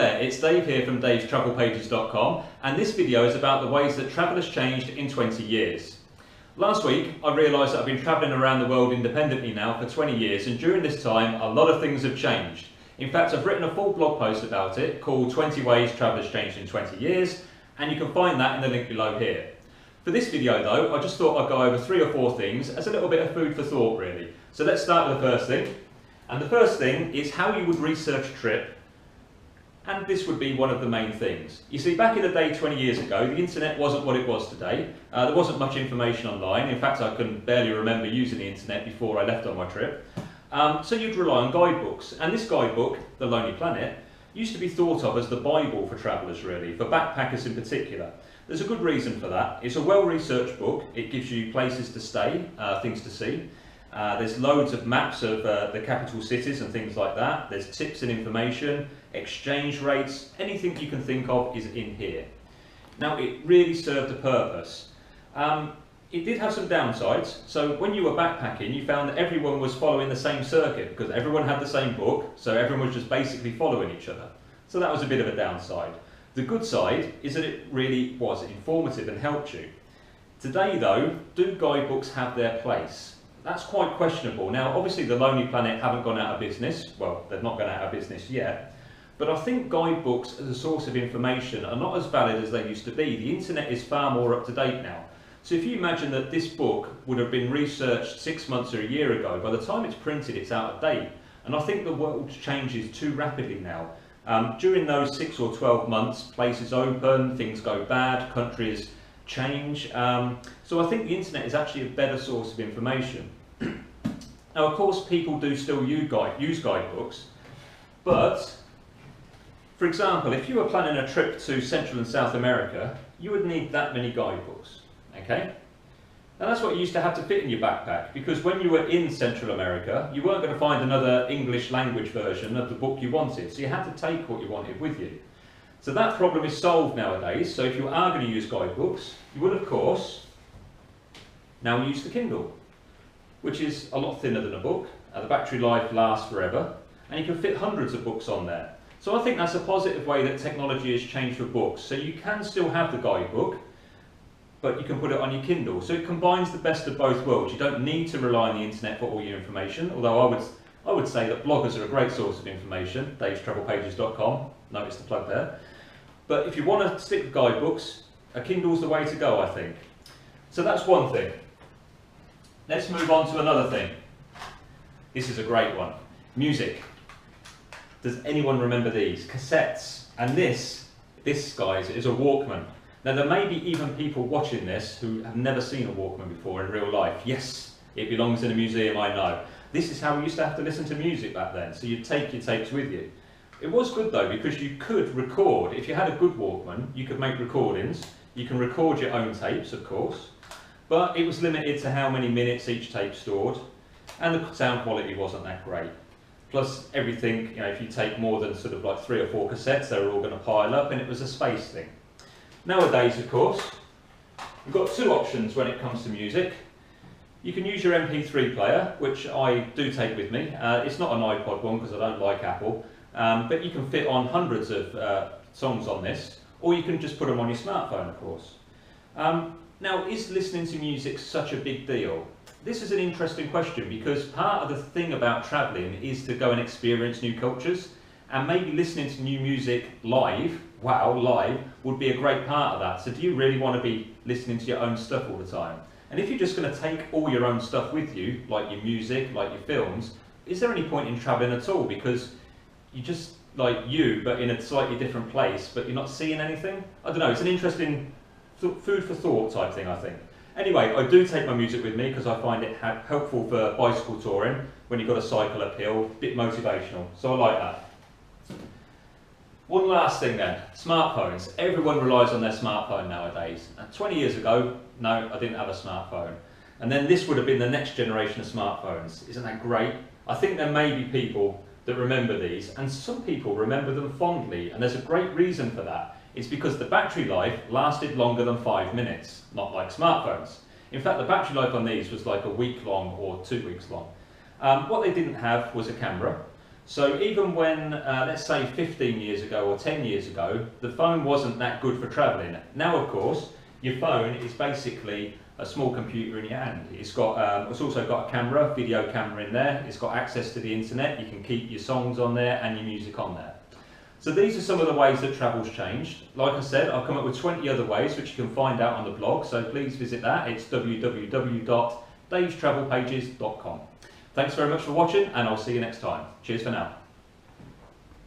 there, it's Dave here from davestravelpages.com, and this video is about the ways that travel has changed in 20 years. Last week I realised that I've been travelling around the world independently now for 20 years, and during this time a lot of things have changed. In fact, I've written a full blog post about it called 20 Ways Travel Has Changed in 20 Years, and you can find that in the link below here. For this video though, I just thought I'd go over 3 or 4 things as a little bit of food for thought really. So let's start with the first thing. And the first thing is how you would research a trip. And this would be one of the main things. You see, back in the day 20 years ago, the internet wasn't what it was today. There wasn't much information online. In fact, I can barely remember using the internet before I left on my trip. So you'd rely on guidebooks. And this guidebook, The Lonely Planet, used to be thought of as the Bible for travellers really, for backpackers in particular. There's a good reason for that. It's a well-researched book. It gives you places to stay, things to see. There's loads of maps of the capital cities and things like that. There's tips and information, exchange rates, anything you can think of is in here. Now it really served a purpose. It did have some downsides. So when you were backpacking, you found that everyone was following the same circuit because everyone had the same book, so everyone was just basically following each other. So that was a bit of a downside. The good side is that it really was informative and helped you. Today though, do guidebooks have their place? That's quite questionable. Now obviously The Lonely Planet haven't gone out of business. Well, they've not gone out of business yet. But I think guidebooks as a source of information are not as valid as they used to be. The internet is far more up to date now. So if you imagine that this book would have been researched 6 months or a year ago, by the time it's printed it's out of date. And I think the world changes too rapidly now. During those 6 or 12 months, places open, things go bad, countries change. So I think the internet is actually a better source of information. Now of course people do still use guidebooks, but for example, if you were planning a trip to Central and South America, you would need that many guidebooks, okay? And that's what you used to have to fit in your backpack, because when you were in Central America, you weren't going to find another English language version of the book you wanted, so you had to take what you wanted with you. So that problem is solved nowadays. So if you are going to use guidebooks, you would of course now use the Kindle, which is a lot thinner than a book. The battery life lasts forever, and you can fit hundreds of books on there. So I think that's a positive way that technology has changed for books. So you can still have the guidebook, but you can put it on your Kindle. So it combines the best of both worlds. You don't need to rely on the internet for all your information, although I would say that bloggers are a great source of information, davestravelpages.com, notice the plug there. But if you want to stick with guidebooks, a Kindle's the way to go, I think. So that's one thing. Let's move on to another thing. This is a great one. Music. Does anyone remember these? Cassettes. And this guys, is a Walkman. Now there may be even people watching this who have never seen a Walkman before in real life. Yes, it belongs in a museum, I know. This is how we used to have to listen to music back then, so you'd take your tapes with you. It was good though, because you could record. If you had a good Walkman, you could make recordings. You can record your own tapes, of course, but it was limited to how many minutes each tape stored, and the sound quality wasn't that great. Plus everything, you know, if you take more than sort of like 3 or 4 cassettes, they were all going to pile up, and it was a space thing. Nowadays, of course, we've got 2 options when it comes to music. You can use your MP3 player, which I do take with me. It's not an iPod one because I don't like Apple, but you can fit on hundreds of songs on this, or you can just put them on your smartphone, of course. Now, is listening to music such a big deal? This is an interesting question, because part of the thing about travelling is to go and experience new cultures, and maybe listening to new music live, live, would be a great part of that. So do you really want to be listening to your own stuff all the time? And if you're just going to take all your own stuff with you, like your music, like your films, is there any point in travelling at all? Because you just like you, but in a slightly different place, but you're not seeing anything? I don't know, it's an interesting food for thought type thing, I think. Anyway, I do take my music with me because I find it helpful for bicycle touring, when you've got to cycle uphill, a bit motivational, so I like that. One last thing then, smartphones. Everyone relies on their smartphone nowadays. 20 years ago, no, I didn't have a smartphone. And then this would have been the next generation of smartphones. Isn't that great? I think there may be people that remember these, and some people remember them fondly, and there's a great reason for that. It's because the battery life lasted longer than 5 minutes, not like smartphones. In fact, the battery life on these was like a week long or 2 weeks long. What they didn't have was a camera. So even when, let's say 15 years ago or 10 years ago, the phone wasn't that good for travelling. Now, of course, your phone is basically a small computer in your hand. It's also got a camera, video camera in there. It's got access to the internet. You can keep your songs on there and your music on there. So these are some of the ways that travel's changed. Like I said, I've come up with 20 other ways which you can find out on the blog, so please visit that. It's www.davestravelpages.com. Thanks very much for watching, and I'll see you next time. Cheers for now.